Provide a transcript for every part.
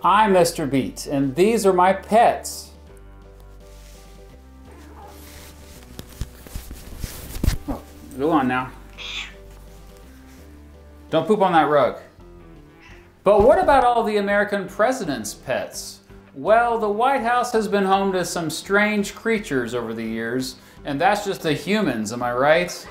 I'm Mr. Beat, and these are my pets. Oh, go on now. Don't poop on that rug. But what about all the American president's pets? Well, the White House has been home to some strange creatures over the years, and that's just the humans, am I right?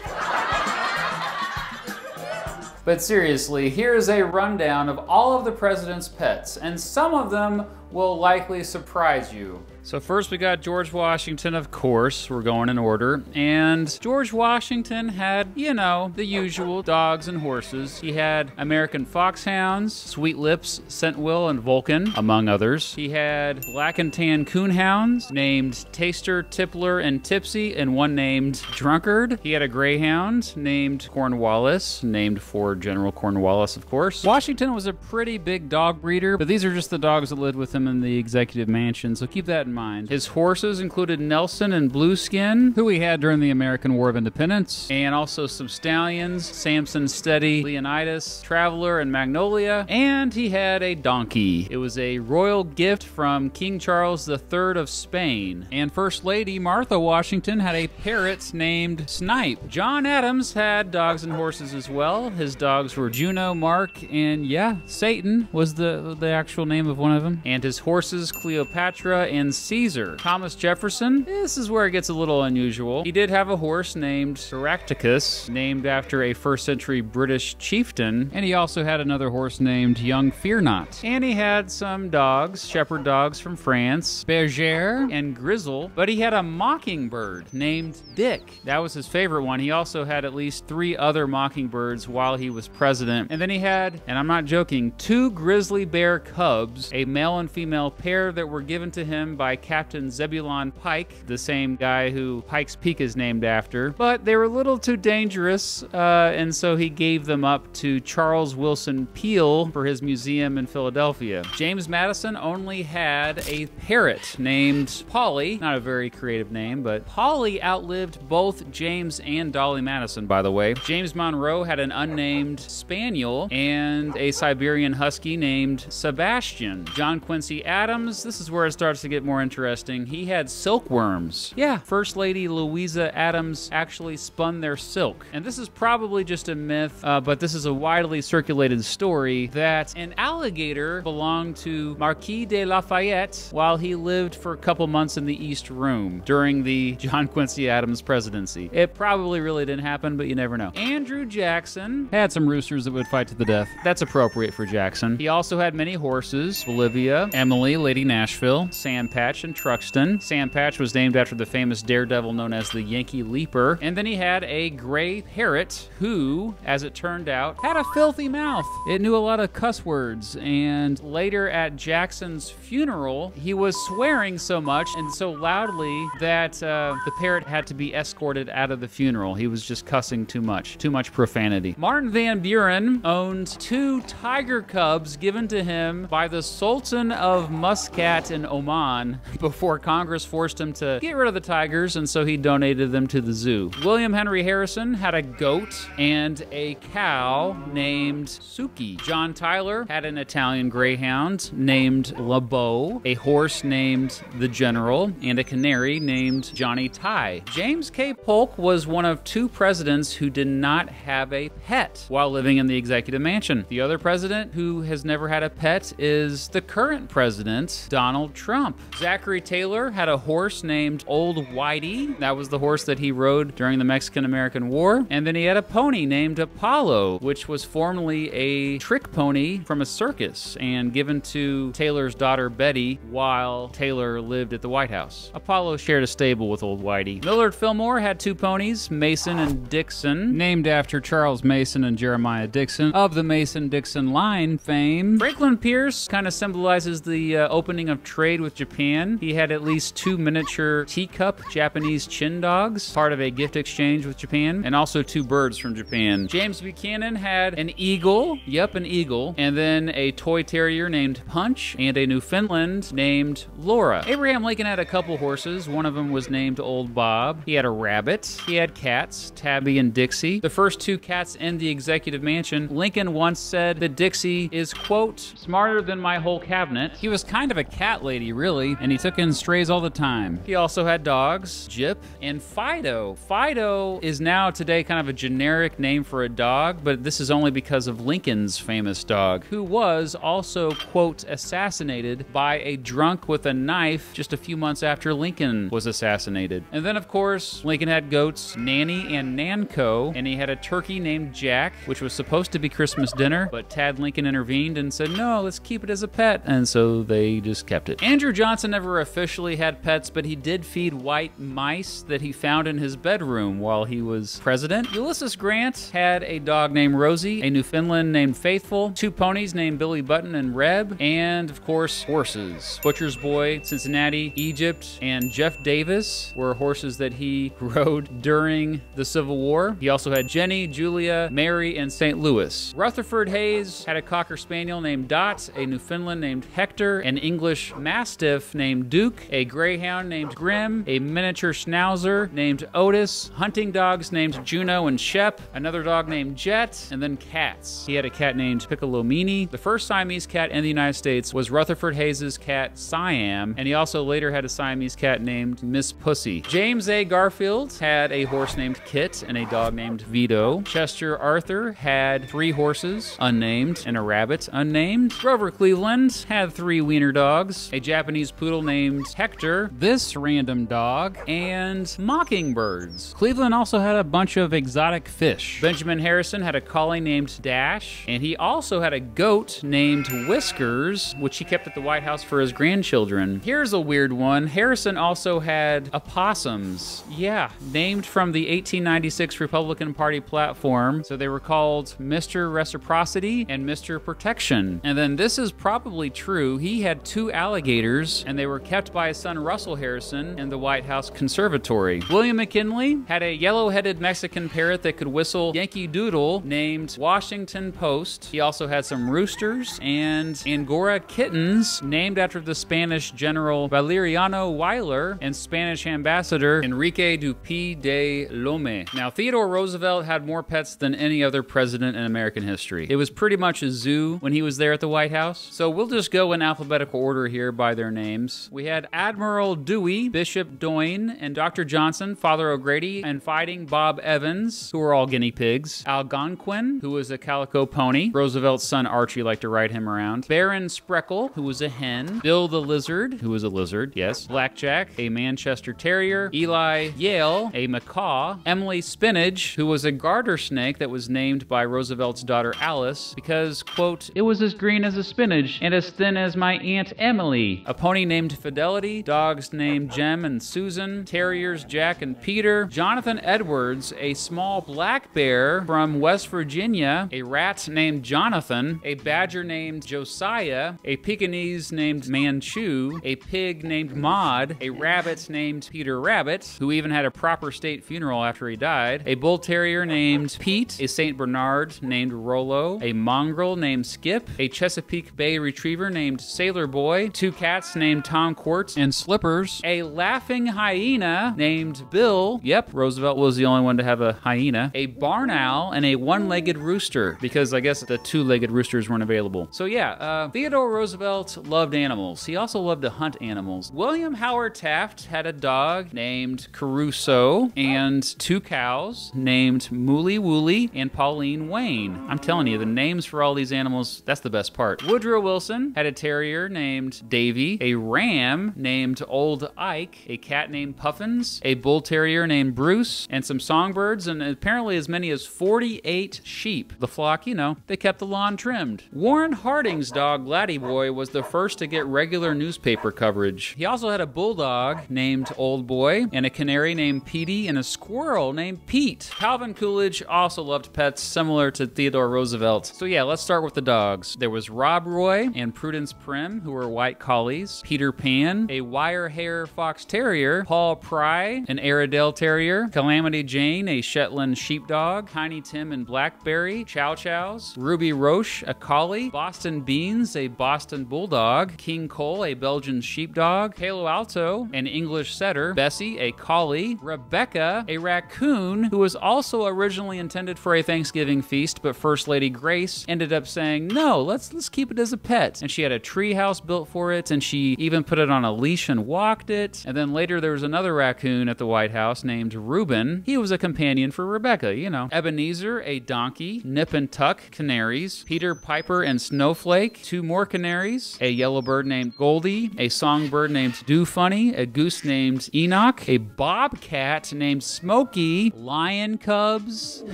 But seriously, here's a rundown of all of the president's pets, and some of them will likely surprise you. So first we got George Washington, of course, we're going in order. And George Washington had, you know, the usual dogs and horses. He had American foxhounds, Sweet Lips, Scentwill, and Vulcan, among others. He had black and tan coonhounds named Taster, Tippler, and Tipsy, and one named Drunkard. He had a greyhound named Cornwallis, named for General Cornwallis, of course. Washington was a pretty big dog breeder, but these are just the dogs that lived with him in the executive mansion, so keep that in mind. His horses included Nelson and Blueskin, who he had during the American War of Independence, and also some stallions, Samson, Steady, Leonidas, Traveler, and Magnolia, and he had a donkey. It was a royal gift from King Charles III of Spain. And First Lady Martha Washington had a parrot named Snipe. John Adams had dogs and horses as well. His dogs were Juno, Mark, and yeah, Satan was the actual name of one of them. And his horses, Cleopatra and Caesar. Thomas Jefferson, this is where it gets a little unusual. He did have a horse named Caractacus, named after a first century British chieftain, and he also had another horse named Young Fear Not. And he had some dogs, shepherd dogs from France, Bergère and Grizzle, but he had a mockingbird named Dick. That was his favorite one. He also had at least 3 other mockingbirds while he was president. And then he had, and I'm not joking, 2 grizzly bear cubs, a male and female pair that were given to him by Captain Zebulon Pike, the same guy who Pike's Peak is named after. But they were a little too dangerous, and so he gave them up to Charles Wilson Peale for his museum in Philadelphia. James Madison only had a parrot named Polly. Not a very creative name, but Polly outlived both James and Dolly Madison, by the way. James Monroe had an unnamed spaniel and a Siberian husky named Sebastian. John Quincy Adams, this is where it starts to get more interesting. He had silkworms. Yeah, First Lady Louisa Adams actually spun their silk. And this is probably just a myth, but this is a widely circulated story that an alligator belonged to Marquis de Lafayette while he lived for a couple months in the East Room during the John Quincy Adams presidency. It probably really didn't happen, but you never know. Andrew Jackson had some roosters that would fight to the death. That's appropriate for Jackson. He also had many horses: Bolivia, Emily, Lady Nashville, Sam Patch, and Truxton. Sam Patch was named after the famous daredevil known as the Yankee Leaper. And then he had a gray parrot who, as it turned out, had a filthy mouth. It knew a lot of cuss words, and later at Jackson's funeral, he was swearing so much and so loudly that the parrot had to be escorted out of the funeral. He was just cussing too much profanity. Martin Van Buren owned 2 tiger cubs given to him by the Sultan of Muscat in Oman before Congress forced him to get rid of the tigers, and so he donated them to the zoo. William Henry Harrison had a goat and a cow named Suki. John Tyler had an Italian greyhound named LeBeau, a horse named the General, and a canary named Johnny Tie. James K. Polk was one of 2 presidents who did not have a pet while living in the executive mansion. The other president who has never had a pet is the current president, Donald Trump. Zachary Taylor had a horse named Old Whitey. That was the horse that he rode during the Mexican-American War. And then he had a pony named Apollo, which was formerly a trick pony from a circus and given to Taylor's daughter Betty while Taylor lived at the White House. Apollo shared a stable with Old Whitey. Millard Fillmore had 2 ponies, Mason and Dixon, named after Charles Mason and Jeremiah Dixon of the Mason-Dixon line fame. Franklin Pierce kind of symbolizes the opening of trade with Japan Japan. He had at least 2 miniature teacup Japanese chin dogs, part of a gift exchange with Japan, and also 2 birds from Japan. James Buchanan had an eagle, yep, an eagle, and then a toy terrier named Punch, and a Newfoundland named Laura. Abraham Lincoln had a couple horses. One of them was named Old Bob. He had a rabbit. He had cats, Tabby and Dixie. The first 2 cats in the executive mansion. Lincoln once said that Dixie is, quote, smarter than my whole cabinet. He was kind of a cat lady, really, and he took in strays all the time. He also had dogs, Jip and Fido. Fido is now today kind of a generic name for a dog, but this is only because of Lincoln's famous dog, who was also, quote, assassinated by a drunk with a knife just a few months after Lincoln was assassinated. And then, of course, Lincoln had goats, Nanny and Nanko, and he had a turkey named Jack, which was supposed to be Christmas dinner, but Tad Lincoln intervened and said, no, let's keep it as a pet, and so they just kept it. Andrew Johnson never officially had pets, but he did feed white mice that he found in his bedroom while he was president. Ulysses Grant had a dog named Rosie, a Newfoundland named Faithful, 2 ponies named Billy Button and Reb, and of course, horses. Butcher's Boy, Cincinnati, Egypt, and Jeff Davis were horses that he rode during the Civil War. He also had Jenny, Julia, Mary, and St. Louis. Rutherford Hayes had a Cocker Spaniel named Dot, a Newfoundland named Hector, an English Mastiff named Duke, a Greyhound named Grim, a miniature Schnauzer named Otis, hunting dogs named Juno and Shep, another dog named Jet, and then cats. He had a cat named Piccolomini. The first Siamese cat in the United States was Rutherford Hayes' cat Siam, and he also later had a Siamese cat named Miss Pussy. James A. Garfield had a horse named Kit and a dog named Vito. Chester Arthur had 3 horses, unnamed, and a rabbit, unnamed. Grover Cleveland had 3 wiener dogs, a Japanese poodle named Hector, this random dog, and mockingbirds. Cleveland also had a bunch of exotic fish. Benjamin Harrison had a collie named Dash, and he also had a goat named Whiskers, which he kept at the White House for his grandchildren. Here's a weird one. Harrison also had opossums. Yeah, named from the 1896 Republican Party platform. So they were called Mr. Reciprocity and Mr. Protection. And then this is probably true. He had 2 alligators, and they were kept by his son Russell Harrison in the White House Conservatory. William McKinley had a yellow-headed Mexican parrot that could whistle Yankee Doodle named Washington Post. He also had some roosters and Angora kittens named after the Spanish General Valeriano Weyler and Spanish Ambassador Enrique Dupuy de Lome. Now, Theodore Roosevelt had more pets than any other president in American history. It was pretty much a zoo when he was there at the White House. So we'll just go in alphabetical order here by their names. We had Admiral Dewey, Bishop Doyne, and Dr. Johnson, Father O'Grady, and Fighting Bob Evans, who were all guinea pigs. Algonquin, who was a calico pony. Roosevelt's son Archie liked to ride him around. Baron Spreckle, who was a hen. Bill the Lizard, who was a lizard, yes. Blackjack, a Manchester Terrier. Eli Yale, a macaw. Emily Spinach, who was a garter snake that was named by Roosevelt's daughter Alice because, quote, it was as green as a spinach and as thin as my Aunt Emily. A pony named Fidelity. Dogs named Jem and Susan. Terriers Jack and Peter. Jonathan Edwards, a small black bear from West Virginia. A rat named Jonathan. A badger named Josiah. A Pekingese named Manchu. A pig named Maud. A rabbit named Peter Rabbit, who even had a proper state funeral after he died. A bull terrier named Pete. A St. Bernard named Rollo. A mongrel named Skip. A Chesapeake Bay retriever named Sailor Boy. 2 cats named Tom Quartz and Slippers. A laughing hyena named Bill. Yep, Roosevelt was the only one to have a hyena. A barn owl and a 1-legged rooster, because I guess the 2-legged roosters weren't available. So yeah, Theodore Roosevelt loved animals. He also loved to hunt animals. William Howard Taft had a dog named Caruso and 2 cows named Mooly Wooly and Pauline Wayne. I'm telling you, the names for all these animals, that's the best part. Woodrow Wilson had a terrier named Davy, a ram named Old Ike, a cat named Puffins, a bull terrier named Bruce, and some songbirds, and apparently as many as 48 sheep. The flock, you know, they kept the lawn trimmed. Warren Harding's dog, LaddieBoy, was the first to get regular newspaper coverage. He also had a bulldog named Old Boy, and a canary named Petey, and a squirrel named Pete. Calvin Coolidge also loved pets similar to Theodore Roosevelt. So yeah, let's start with the dogs. There was Rob Roy and Prudence Prim, who were white collies. Peter Peter Pan, a wire hair fox terrier, Paul Pry, an Airedale terrier, Calamity Jane, a Shetland sheepdog, Tiny Tim and Blackberry, Chow Chows, Ruby Roche, a collie, Boston Beans, a Boston bulldog, King Cole, a Belgian sheepdog, Palo Alto, an English setter, Bessie, a collie, Rebecca, a raccoon, who was also originally intended for a Thanksgiving feast, but First Lady Grace ended up saying, no, let's keep it as a pet. And she had a tree house built for it, and she even put it on a leash and walked it. And then later there was another raccoon at the White House named Reuben. He was a companion for Rebecca, you know. Ebenezer, a donkey, Nip and Tuck, canaries, Peter Piper and Snowflake, 2 more canaries, a yellow bird named Goldie, a songbird named Do Funny, a goose named Enoch, a bobcat named Smokey, lion cubs,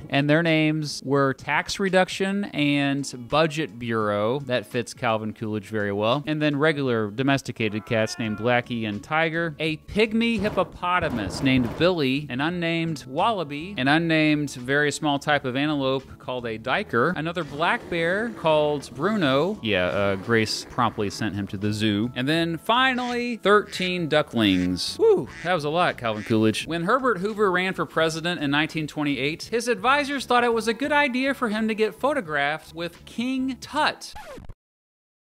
and their names were Tax Reduction and Budget Bureau. That fits Calvin Coolidge very well. And then regular domesticated cats named Blackie and Tiger, a pygmy hippopotamus named Billy, an unnamed wallaby, an unnamed very small type of antelope called a diker, another black bear called Bruno. Yeah, Grace promptly sent him to the zoo. And then finally, 13 ducklings. Whew, that was a lot, Calvin Coolidge. When Herbert Hoover ran for president in 1928, his advisors thought it was a good idea for him to get photographed with King Tut.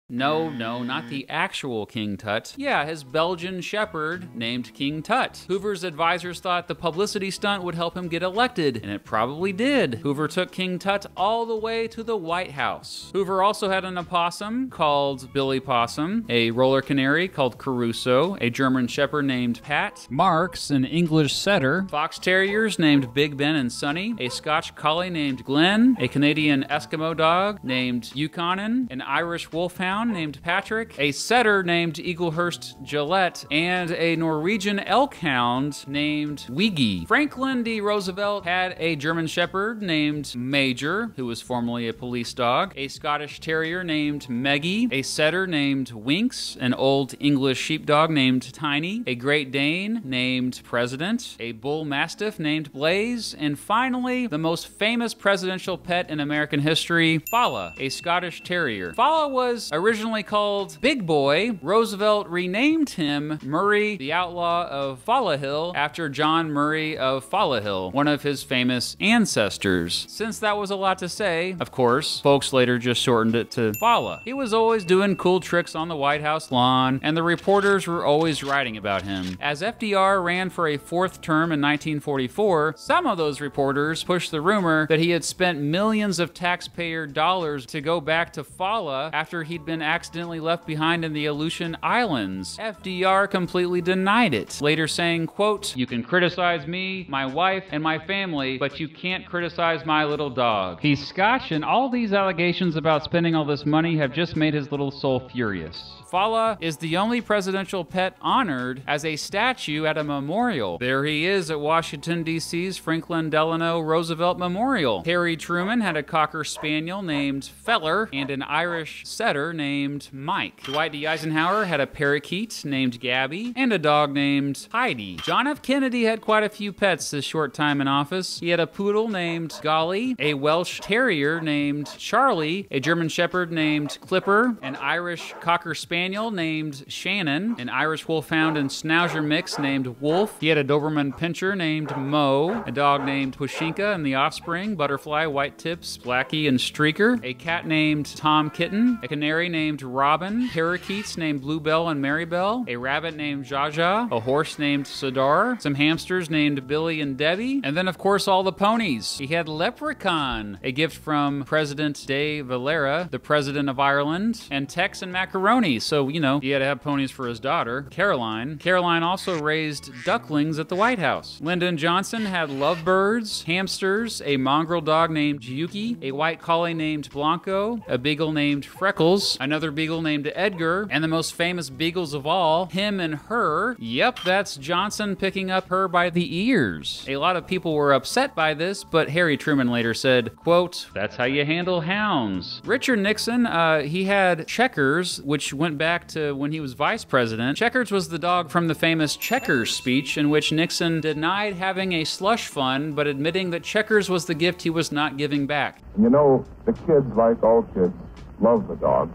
No, not the actual King Tut. Yeah, his Belgian shepherd named King Tut. Hoover's advisors thought the publicity stunt would help him get elected, and it probably did. Hoover took King Tut all the way to the White House. Hoover also had an opossum called Billy Possum, a roller canary called Caruso, a German shepherd named Pat, Marks, an English setter, fox terriers named Big Ben and Sonny, a Scotch collie named Glenn, a Canadian Eskimo dog named Yukonin, an Irish wolfhound named Patrick, a setter named Eaglehurst Gillette, and a Norwegian elk hound named Wiggy. Franklin D. Roosevelt had a German shepherd named Major, who was formerly a police dog, a Scottish terrier named Meggie, a setter named Winks, an old English sheepdog named Tiny, a Great Dane named President, a bull mastiff named Blaze, and finally, the most famous presidential pet in American history, Fala, a Scottish terrier. Fala was originally called Big Boy. Roosevelt renamed him Murray the Outlaw of Fala Hill after John Murray of Fala Hill, one of his famous ancestors. Since that was a lot to say, of course, folks later just shortened it to Fala. He was always doing cool tricks on the White House lawn, and the reporters were always writing about him. As FDR ran for a 4th term in 1944, some of those reporters pushed the rumor that he had spent millions of taxpayer dollars to go back to Fala after he'd been accidentally left behind in the Aleutian Islands. FDR completely denied it, later saying, quote, "You can criticize me, my wife, and my family, but you can't criticize my little dog. He's Scotch, and all these allegations about spending all this money have just made his little soul furious." Fala is the only presidential pet honored as a statue at a memorial. There he is at Washington, D.C.'s Franklin Delano Roosevelt Memorial. Harry Truman had a Cocker Spaniel named Feller and an Irish setter named Mike. Dwight D. Eisenhower had a parakeet named Gabby and a dog named Heidi. John F. Kennedy had quite a few pets this short time in office. He had a poodle named Golly, a Welsh terrier named Charlie, a German shepherd named Clipper, an Irish Cocker Spaniel named Shannon, an Irish Wolfhound and Schnauzer mix named Wolf. He had a Doberman Pinscher named Mo, a dog named Pushinka and the offspring, Butterfly, White Tips, Blackie, and Streaker, a cat named Tom Kitten, a canary named Robin, parakeets named Bluebell and Marybell, a rabbit named Jaja, a horse named Sadar, some hamsters named Billy and Debbie, and then of course all the ponies. He had Leprechaun, a gift from President de Valera, the President of Ireland, and Tex and Macaroni. So, you know, he had to have ponies for his daughter, Caroline. Caroline also raised ducklings at the White House. Lyndon Johnson had lovebirds, hamsters, a mongrel dog named Yuki, a white collie named Blanco, a beagle named Freckles, another beagle named Edgar, and the most famous beagles of all, him and her. Yep, that's Johnson picking up her by the ears. A lot of people were upset by this, but Harry Truman later said, quote, "That's how you handle hounds." Richard Nixon, he had Checkers, which went back to when he was vice president. Checkers was the dog from the famous Checkers speech, in which Nixon denied having a slush fund, but admitting that Checkers was the gift he was not giving back. You know, the kids, like all kids, love the dog.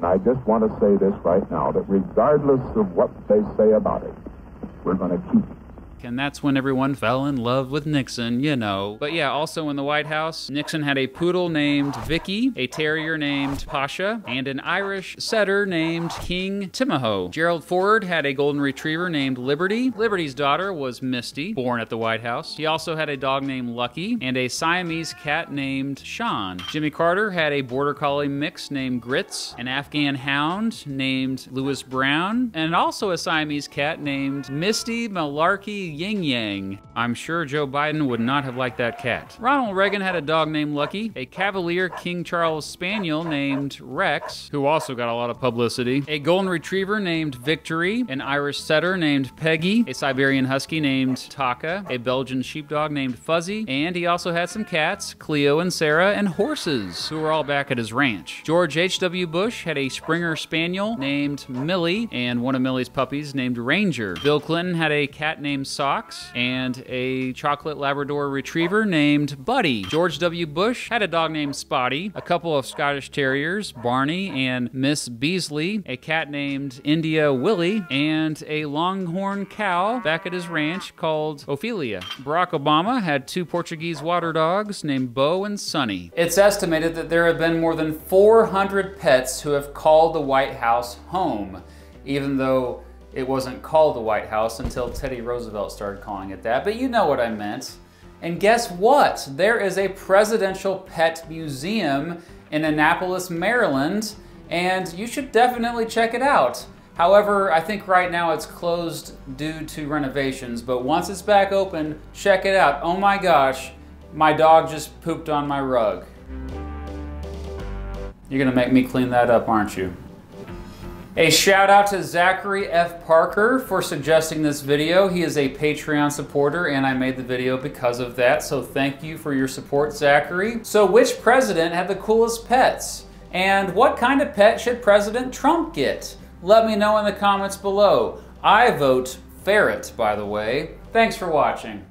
And I just want to say this right now, that regardless of what they say about it, we're going to keep it. And that's when everyone fell in love with Nixon, you know. But yeah, also in the White House, Nixon had a poodle named Vicky, a terrier named Pasha, and an Irish setter named King Timoho. Gerald Ford had a golden retriever named Liberty. Liberty's daughter was Misty, born at the White House. He also had a dog named Lucky and a Siamese cat named Sean. Jimmy Carter had a border collie mix named Grits, an Afghan hound named Louis Brown, and also a Siamese cat named Misty Malarkey Ying Yang. I'm sure Joe Biden would not have liked that cat. Ronald Reagan had a dog named Lucky, a Cavalier King Charles Spaniel named Rex, who also got a lot of publicity, a golden retriever named Victory, an Irish setter named Peggy, a Siberian husky named Taka, a Belgian sheepdog named Fuzzy, and he also had some cats, Cleo and Sarah, and horses, who were all back at his ranch. George H.W. Bush had a Springer Spaniel named Millie, and one of Millie's puppies named Ranger. Bill Clinton had a cat named Socks and a chocolate Labrador retriever named Buddy. George W. Bush had a dog named Spotty, a couple of Scottish Terriers, Barney and Miss Beasley, a cat named India Willie, and a longhorn cow back at his ranch called Ophelia. Barack Obama had two Portuguese water dogs named Bo and Sonny. It's estimated that there have been more than 400 pets who have called the White House home, even though it wasn't called the White House until Teddy Roosevelt started calling it that, but you know what I meant. And guess what? There is a presidential pet museum in Annapolis, Maryland, and you should definitely check it out. However, I think right now it's closed due to renovations, but once it's back open, check it out. Oh my gosh, my dog just pooped on my rug. You're gonna make me clean that up, aren't you? A shout out to Zachary F. Parker for suggesting this video. He is a Patreon supporter and I made the video because of that, so thank you for your support, Zachary. So which president had the coolest pets? And what kind of pet should President Trump get? Let me know in the comments below. I vote ferret, by the way. Thanks for watching.